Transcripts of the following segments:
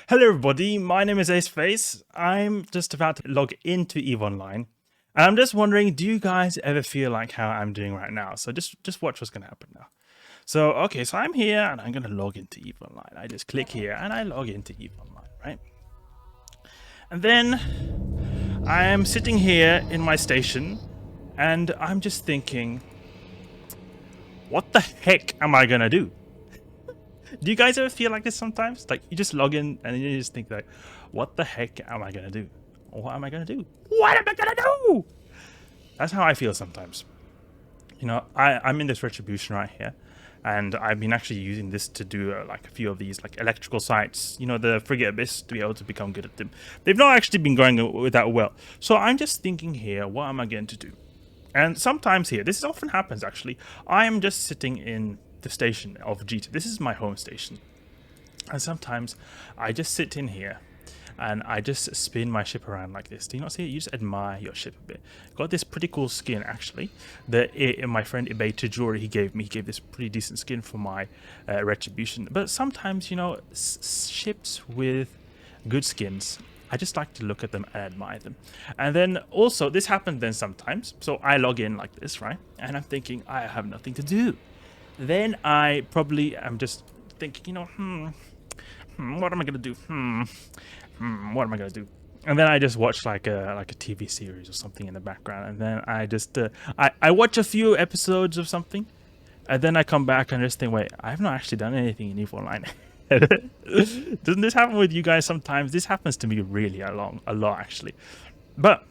Hello everybody, my name is Aceface. I'm just about to log into EVE Online. And I'm just wondering, do you guys ever feel like how I'm doing right now? So just watch what's gonna happen now. So okay, so I'm here and I'm gonna log into EVE Online. I just click here and I log into EVE Online, right? And then I am sitting here in my station and I'm just thinking, what the heck am I gonna do? Do you guys ever feel like this sometimes? Like you just log in and you just think like, what the heck am I gonna do? What am I gonna do? What am I gonna do? That's how I feel sometimes. You know, I'm in this retribution right here, and I've been actually using this to do like a few of these like electrical sites. You know, the frigate abyss to be able to become good at them. They've not actually been going that well. So I'm just thinking here, what am I going to do? And sometimes here, this often happens actually. I am just sitting in the station of Jita. This is my home station. And sometimes I just sit in here and I just spin my ship around like this. Do you not see it? You just admire your ship a bit. Got this pretty cool skin actually that my friend Ibe Tajori he gave me. He gave this pretty decent skin for my retribution. But sometimes, you know, ships with good skins, I just like to look at them and admire them. And then also this happens then sometimes. So I log in like this, right? And I'm thinking I have nothing to do. Then I probably am just thinking, you know, what am I gonna do? What am I gonna do? And then I just watch like a TV series or something in the background, and then I just I watch a few episodes of something, and then I come back and just think, wait, I've not actually done anything in EVE Online. Doesn't this happen with you guys sometimes? This happens to me really a lot actually, but.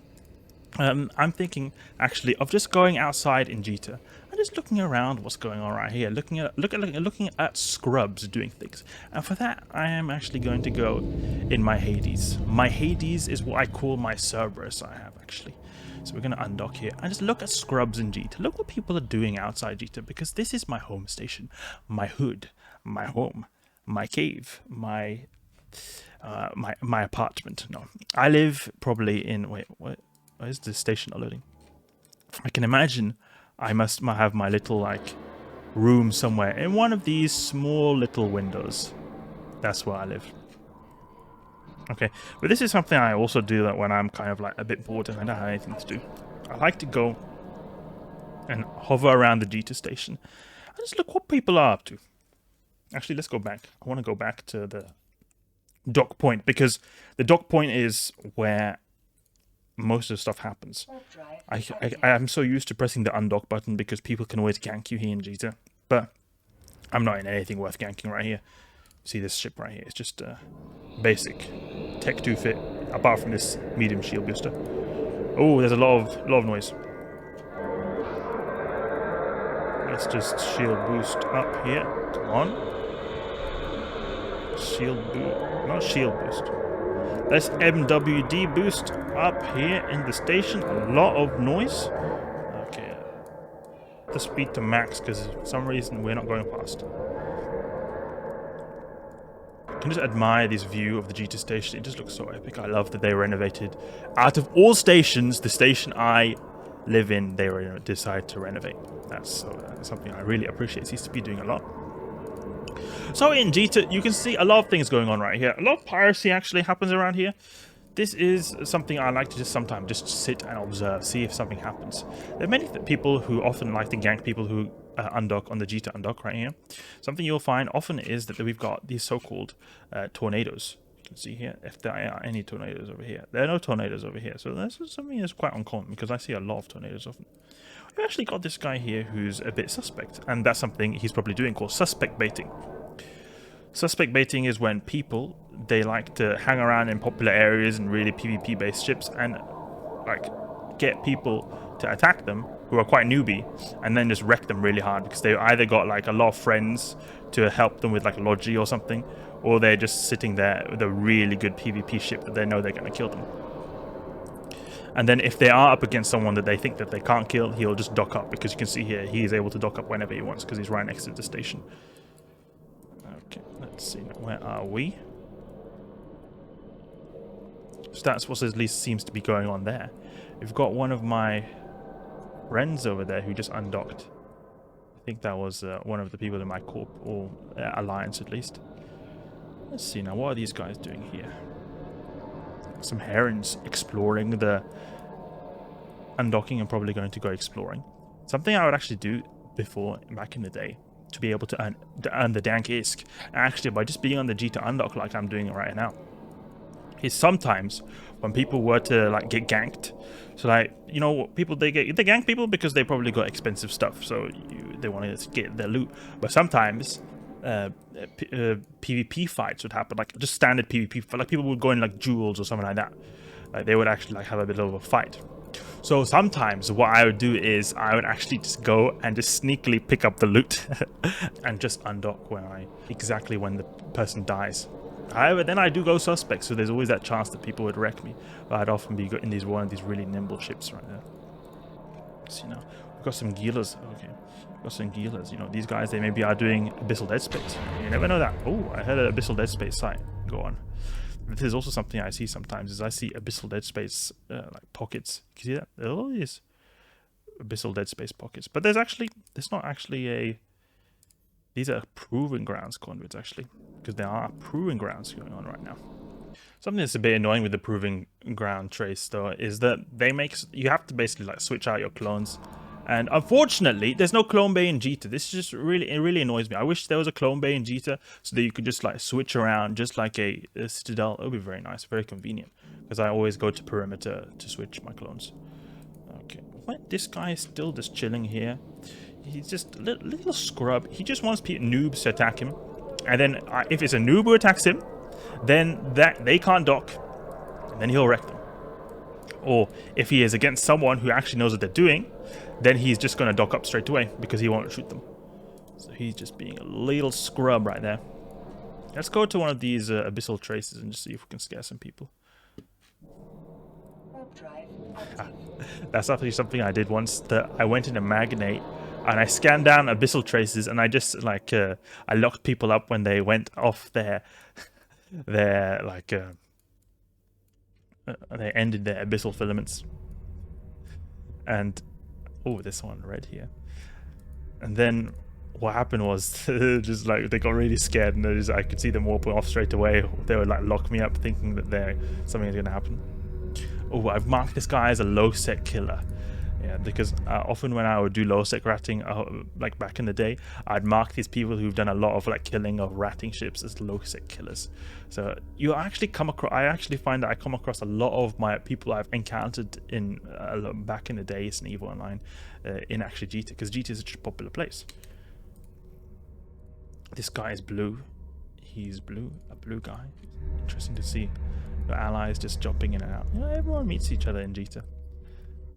I'm thinking actually of just going outside in Jita and just looking around what's going on right here, looking at scrubs doing things. And for that, I am actually going to go in my Hades. My Hades is what I call my Cerberus I have actually. So we're going to undock here and just look at scrubs in Jita. Look what people are doing outside Jita, because this is my home station, my hood, my home, my cave, my apartment. No, I live probably in what? Why is the station not loading? I can imagine I must have my little like room somewhere in one of these small little windows. That's where I live. Okay, but this is something I also do that when I'm kind of like a bit bored and I don't have anything to do. I like to go and hover around the Jita station and just look what people are up to. Actually, let's go back. I want to go back to the dock point, because the dock point is where most of the stuff happens. I am so used to pressing the undock button because people can always gank you here in Jita, but I'm not in anything worth ganking right here. See this ship right here? It's just basic Tech 2 fit, apart from this medium shield booster. Oh, there's a lot of noise. Let's just shield boost up here. Come on. Shield boost, not shield boost. Let's MWD boost up here in the station. A lot of noise. Okay. The speed to max, because for some reason we're not going fast. You can just admire this view of the Jita station. It just looks so epic. I love that they renovated. Out of all stations, the station I live in, they decided to renovate. That's something I really appreciate. It seems to be doing a lot. So in Jita, you can see a lot of things going on right here. A lot of piracy actually happens around here. This is something I like to just sometimes just sit and observe, see if something happens. There are many people who often like to gank people who undock on the Jita undock right here. Something you'll find often is that we've got these so-called tornadoes. You can see here, if there are any tornadoes over here. There are no tornadoes over here, so that's something that's quite uncommon, because I see a lot of tornadoes often. We've actually got this guy here who's a bit suspect, and that's something he's probably doing called suspect baiting. Suspect baiting is when people, they like to hang around in popular areas and really PvP based ships and like get people to attack them who are quite newbie, and then just wreck them really hard, because they either got like a lot of friends to help them with like logi or something, or they're just sitting there with a really good PvP ship that they know they're going to kill them. And then if they are up against someone that they think that they can't kill, he'll just dock up, because you can see here he is able to dock up whenever he wants because he's right next to the station. Okay, let's see, where are we? So that's what at least seems to be going on there. We've got one of my friends over there who just undocked. I think that was one of the people in my corp, or alliance at least. Let's see now, what are these guys doing here? Some herons exploring the undocking and probably going to go exploring. Something I would actually do before, back in the day, to be able to earn the dank isk, actually by just being on the Jita undock like I'm doing right now, is sometimes when people were to like get ganked, so like, you know, people they gank people because they probably got expensive stuff, so they wanted to get their loot. But sometimes PvP fights would happen, like just standard PvP, like people would go in like duels or something like that. Like they would actually like have a bit of a fight. So sometimes what I would do is I would actually just go and just sneakily pick up the loot and just undock exactly when the person dies. However, then I do go suspect, so there's always that chance that people would wreck me. But I'd often be in one of these really nimble ships right there. So, you know, we've got some Gilas. Okay, we've got some Gilas. You know, these guys, they maybe are doing Abyssal Dead Space. You never know that. Oh, I had an Abyssal Dead Space site. Go on. This is also something I see sometimes, is I see Abyssal Dead Space like pockets. Can you see that? There are all these Abyssal Dead Space pockets. But there's not actually a... These are proving grounds conduits, actually, because there are proving grounds going on right now. Something that's a bit annoying with the proving ground trace, though, is that you have to basically like switch out your clones. And unfortunately, there's no clone bay in Jita. This is just it really annoys me. I wish there was a clone bay in Jita so that you could just like switch around just like a Citadel. It would be very nice, very convenient, because I always go to perimeter to switch my clones. Okay, what? This guy is still just chilling here. He's just a little scrub. He just wants noobs to attack him. And then if it's a noob who attacks him, then they can't dock. And then he'll wreck them. Or if he is against someone who actually knows what they're doing, then he's just going to dock up straight away because he won't shoot them. So he's just being a little scrub right there. Let's go to one of these abyssal traces and just see if we can scare some people. That's actually something I did once. That I went in a magnate and I scanned down abyssal traces, and I just like I locked people up when they went off their like they ended their abyssal filaments. And oh, this one red here. And then what happened was just like they got really scared, and I could see them warping off straight away. They would like lock me up, thinking that something is going to happen. Oh, I've marked this guy as a low sec killer. Yeah, because often when I would do low sec ratting, like back in the day, I'd mark these people who've done a lot of like killing of ratting ships as low sec killers. So you actually I actually find that I come across a lot of my people I've encountered in back in the days in EVE Online, in actually Jita, because Jita is such a popular place. This guy is blue. He's blue, a blue guy. Interesting to see your allies just jumping in and out. You know, everyone meets each other in Jita.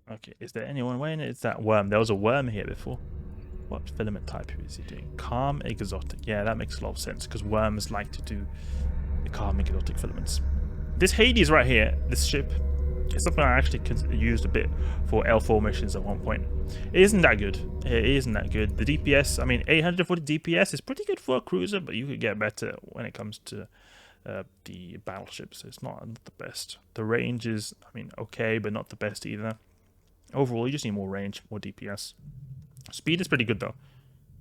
Okay, is there anyone weighing it? It's that worm. There was a worm here before. What filament type is he doing? Calm exotic. Yeah, that makes a lot of sense, because worms like to do the calm exotic filaments. This Hades right here, this ship, is something I actually used a bit for L4 missions at one point. It isn't that good. It isn't that good. The DPS, I mean, 840 DPS is pretty good for a cruiser, but you could get better when it comes to the battleships. It's not the best. The range is, I mean, okay, but not the best either. Overall, you just need more range, more DPS. Speed is pretty good though.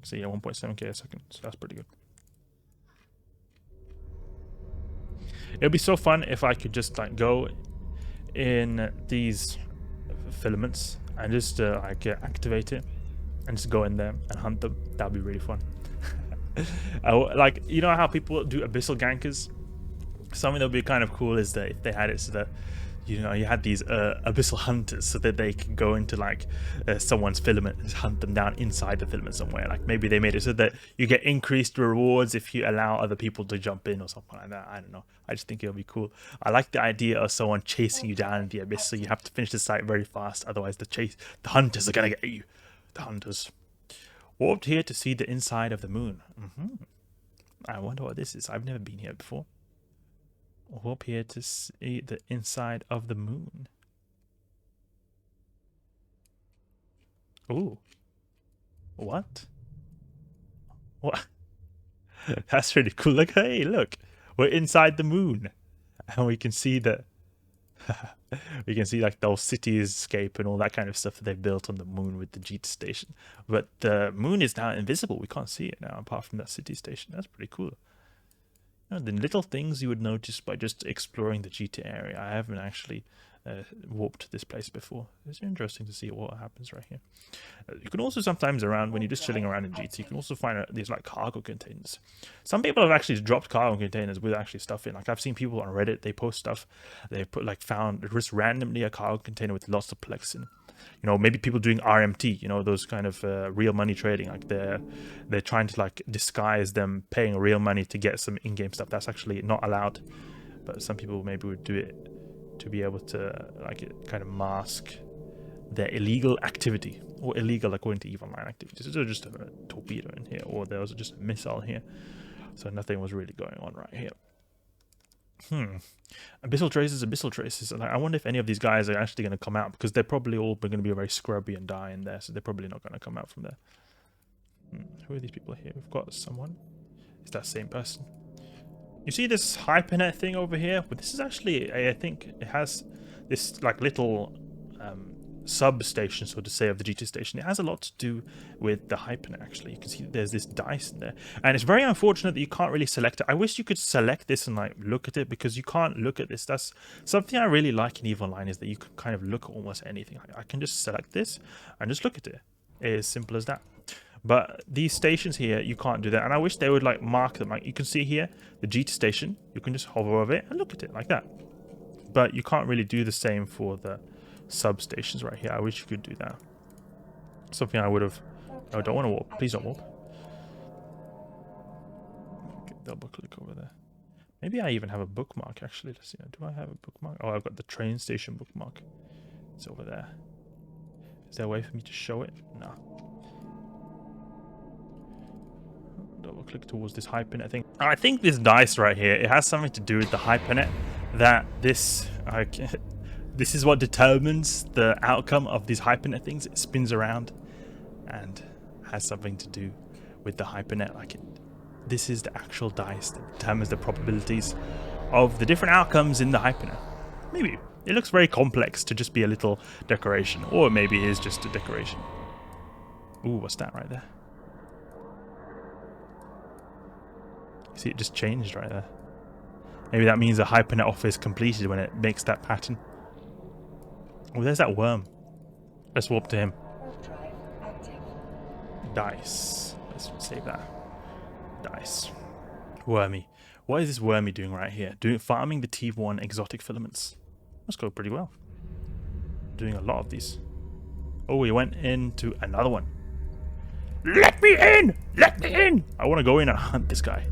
So yeah, 1.7k a second, so that's pretty good. It would be so fun if I could just like go in these filaments and just like activate it and just go in there and hunt them. That would be really fun. Like, you know how people do abyssal gankers? Something that would be kind of cool is that if they had it so that, you know, you had these abyssal hunters, so that they can go into like someone's filament and hunt them down inside the filament somewhere. Like maybe they made it so that you get increased rewards if you allow other people to jump in or something like that. I don't know. I just think it would be cool. I like the idea of someone chasing you down in the abyss, so you have to finish the site very fast. Otherwise, the hunters are gonna get you. The hunters. Warped here to see the inside of the moon. I wonder what this is. I've never been here before. Warp here to see the inside of the moon. Ooh. What? What? That's really cool. Like, hey, look. We're inside the moon. And we can see the... we can see like the whole cityscape and all that kind of stuff that they've built on the moon with the Jita station. But the moon is now invisible. We can't see it now apart from that city station. That's pretty cool. The little things you would notice by just exploring the Jita area. I haven't actually warped this place before. It's interesting to see what happens right here. You can also sometimes when you're just chilling around in Jita, you can also find these like cargo containers. Some people have actually dropped cargo containers with actually stuff in. Like I've seen people on Reddit, they post stuff. They put like found just randomly a cargo container with lots of plex in. You know, maybe people doing RMT, you know, those kind of real money trading, like they're trying to like disguise them paying real money to get some in-game stuff. That's actually not allowed, but some people maybe would do it to be able to like kind of mask their illegal activity, or illegal according to EVE Online activities. So just a torpedo in here, or there was just a missile here, so nothing was really going on right here. Abyssal traces. And I wonder if any of these guys are actually going to come out, because they're probably all going to be very scrubby and die in there, so they're probably not going to come out from there. Who are these people here? We've got someone. Is that same person? You see this Hypernet thing over here? But this is actually, I think it has this like little substation, so to say, of the Jita station. It has a lot to do with the Hypernet, actually. You can see there's this dice in there, and it's very unfortunate that you can't really select it. I wish you could select this and like look at it, because you can't look at this. That's something I really like in EVE Online, is that you can kind of look at almost anything. I can just select this and just look at it. It's as simple as that. But these stations here, you can't do that, and I wish they would like mark them. Like you can see here, the Jita station, you can just hover over it and look at it like that. But you can't really do the same for the substations right here. I wish you could do that. Something I would have. Oh, don't want to warp. Please don't warp. Okay, double click over there. Maybe I even have a bookmark actually. Let's see. Do I have a bookmark? Oh, I've got the train station bookmark. It's over there. Is there a way for me to show it? No. Double click towards this Hypernet thing. I think this dice right here, it has something to do with the Hypernet. That this this is what determines the outcome of these Hypernet things. It spins around and has something to do with the Hypernet. Like this is the actual dice that determines the probabilities of the different outcomes in the Hypernet. Maybe it looks very complex to just be a little decoration, or maybe it is just a decoration. Ooh, what's that right there? See, it just changed right there. Maybe that means the Hypernet offer is completed when it makes that pattern. Oh, there's that worm. Let's warp to him. Dice. Let's save that. Dice. Wormy. What is this wormy doing right here? Farming the T1 exotic filaments. Let's go pretty well. Doing a lot of these. Oh, we went into another one. Let me in! Let me in! I want to go in and hunt this guy.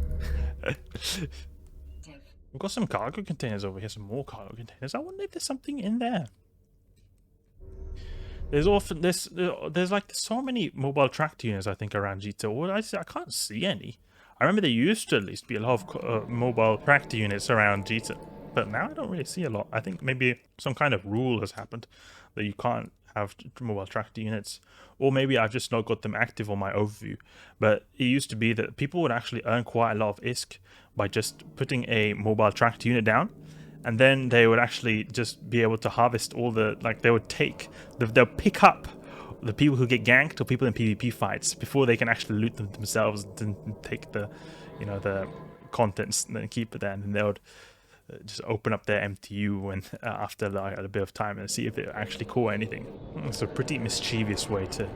We've got some cargo containers over here, some more cargo containers. I wonder if there's something in there. There's often there's like so many mobile tracked units, I think, around Jita. Well, I can't see any. I remember there used to at least be a lot of mobile tracked units around Jita, but now I don't really see a lot. I think maybe some kind of rule has happened that you can't have mobile tracked units, or maybe I've just not got them active on my overview. But it used to be that people would actually earn quite a lot of ISK by just putting a mobile tracked unit down, and then they would actually just be able to harvest all the, like they would take they'll pick up the people who get ganked or people in PvP fights before they can actually loot them themselves and take the, you know, the contents and then keep it there, and then they would just open up their MTU when after like, a bit of time and see if it actually caught anything. It's a pretty mischievous way to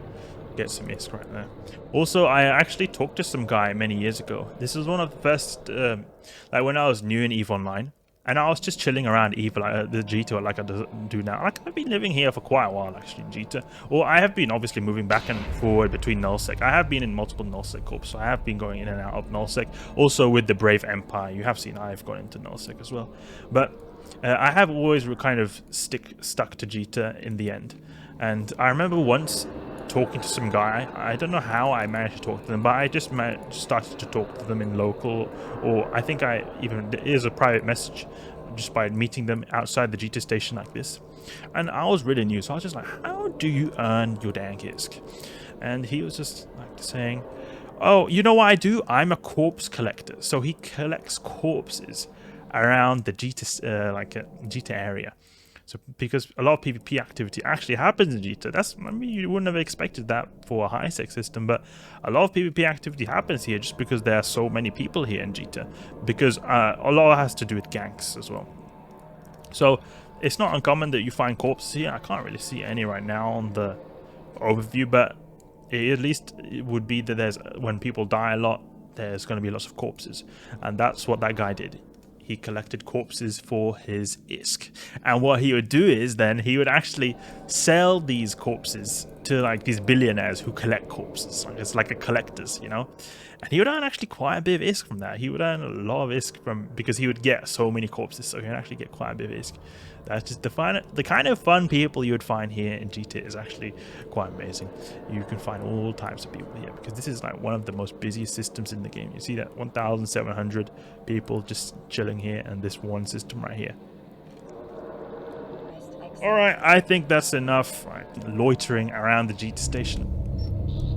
get some ISK right there. Also, I actually talked to some guy many years ago. This was one of the first, like when I was new in EVE Online, and I was just chilling around EVE, like the Jita, like I do now. Like I've been living here for quite a while actually in Jita. Or I have been obviously moving back and forward between nullsec. I have been in multiple nullsec corps, so I have been going in and out of nullsec. Also with the Brave Empire, you have seen I've gone into nullsec as well. But I have always kind of stuck to Jita in the end. And I remember once talking to some guy. I don't know how I managed to talk to them, but I just started to talk to them in local, or I think there is a private message just by meeting them outside the Jita station like this. And I was really new, so I was just like, how do you earn your dank ISK? And he was just like saying, oh, you know what I do? I'm a corpse collector. So he collects corpses around the Jita, Jita area. So because a lot of PvP activity actually happens in Jita, I mean, you wouldn't have expected that for a high-sec system, but a lot of PvP activity happens here just because there are so many people here in Jita, because a lot has to do with ganks as well. So it's not uncommon that you find corpses here. I can't really see any right now on the overview, but at least it would be that when people die a lot, there's going to be lots of corpses, and that's what that guy did. He collected corpses for his ISK, and what he would do is then he would actually sell these corpses to like these billionaires who collect corpses. It's like a collectors, you know, and he would earn actually quite a bit of ISK from that. He would earn a lot of ISK because he would get so many corpses, so he would actually get quite a bit of ISK. That's just the kind of fun people you would find here in Jita is actually quite amazing. You can find all types of people here because this is like one of the most busiest systems in the game. You see that 1,700 people just chilling here, and this one system right here. Alright, I think that's enough loitering around the Jita station.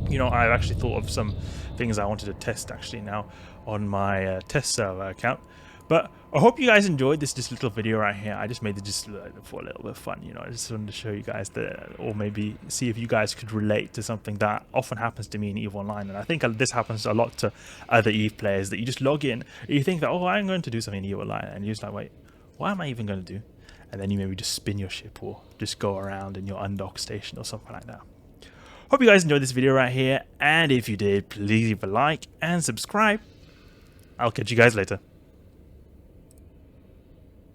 You know, I've actually thought of some things I wanted to test actually now on my test server account. But I hope you guys enjoyed this little video right here. I just made it just for a little bit of fun, you know. I just wanted to show you guys that, or maybe see if you guys could relate to something that often happens to me in EVE Online. And I think this happens a lot to other EVE players, that you just log in, and you think that, oh, I'm going to do something in EVE Online, and you're just like, wait, what am I even going to do? And then you maybe just spin your ship or just go around in your undock station or something like that. Hope you guys enjoyed this video right here, and if you did, please leave a like and subscribe. I'll catch you guys later.